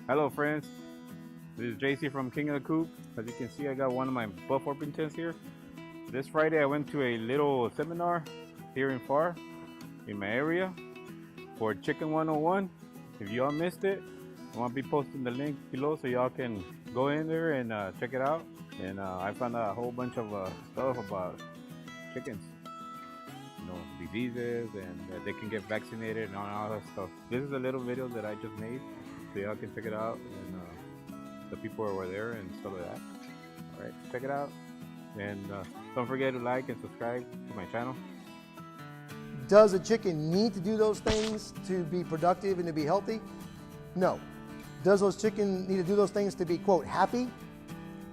Hello friends, this is JC from King of the Coop. As you can see, I got one of my buff Orpingtons here. This Friday I went to a little seminar here in FAR, in my area, for Chicken 101. If y'all missed it, I'm gonna be posting the link below so y'all can go in there and check it out. And I found out a whole bunch of stuff about chickens, diseases, and that they can get vaccinated and all that stuff. This is a little video that I just made so y'all can check it out, and the people who were there and stuff like that. All right, check it out, and don't forget to like and subscribe to my channel. Does a chicken need to do those things to be productive and to be healthy? No. Does those chicken need to do those things to be, quote, happy?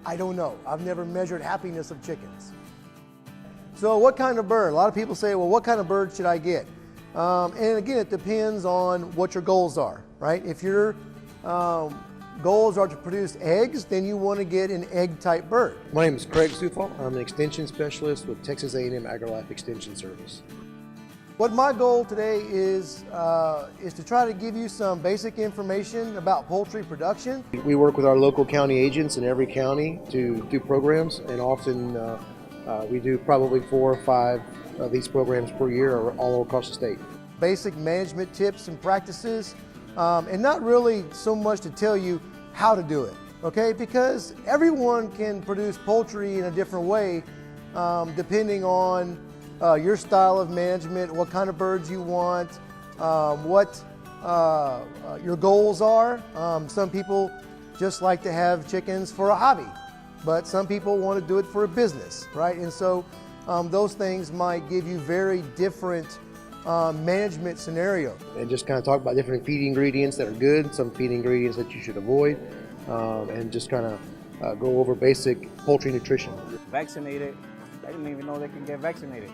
I don't know. I've never measured happiness of chickens. So what kind of bird? A lot of people say, well, what kind of bird should I get? And again, it depends on what your goals are, right? If your goals are to produce eggs, then you want to get an egg type bird. My name is Craig Sufal. I'm an extension specialist with Texas A&M AgriLife Extension Service. What my goal today is to try to give you some basic information about poultry production. We work with our local county agents in every county to do programs, and often we do probably 4 or 5 of these programs per year all across the state. Basic management tips and practices, and not really so much to tell you how to do it, okay? Because everyone can produce poultry in a different way depending on your style of management, what kind of birds you want, what your goals are. Some people just like to have chickens for a hobby, but some people want to do it for a business, right? And so those things might give you very different management scenario. And just kind of talk about different feed ingredients that are good, some feed ingredients that you should avoid, and just kind of go over basic poultry nutrition. Vaccinated, I didn't even know they can get vaccinated.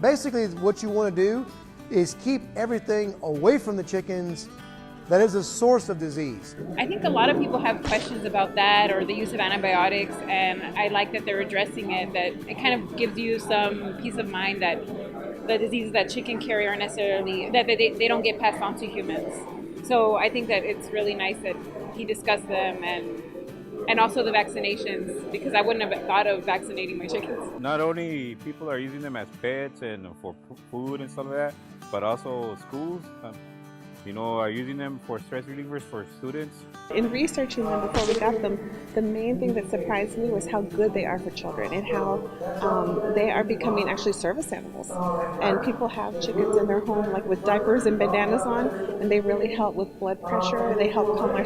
Basically, what you want to do is keep everything away from the chickens that is a source of disease. I think a lot of people have questions about that or the use of antibiotics, and I like that they're addressing it, that it kind of gives you some peace of mind that the diseases that chicken carry are necessarily, that they don't get passed on to humans. So I think that it's really nice that he discussed them, and also the vaccinations, because I wouldn't have thought of vaccinating my chickens. Not only people are using them as pets and for food and stuff like that, but also schools, are using them for stress relievers for students. In researching them before we got them, the main thing that surprised me was how good they are for children and how they are becoming actually service animals. And people have chickens in their home like with diapers and bandanas on, and they really help with blood pressure. They help calm our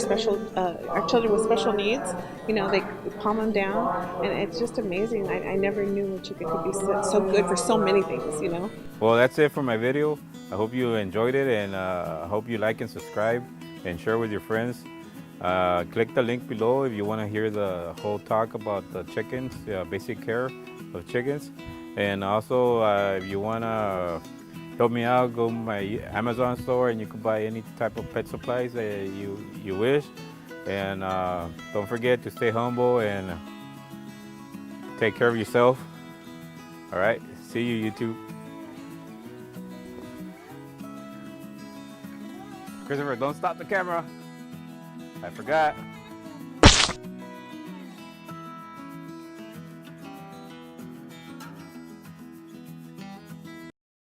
children with special needs. They calm them down, and it's just amazing. I never knew a chicken could be so good for so many things, Well, that's it for my video. I hope you enjoyed it, and I hope you like and subscribe and share with your friends. Click the link below if you want to hear the whole talk about the chickens, basic care of chickens. And also, if you want to help me out, go to my Amazon store and you can buy any type of pet supplies that you wish. And don't forget to stay humble and take care of yourself. All right, see you, YouTube. Christopher, don't stop the camera. I forgot.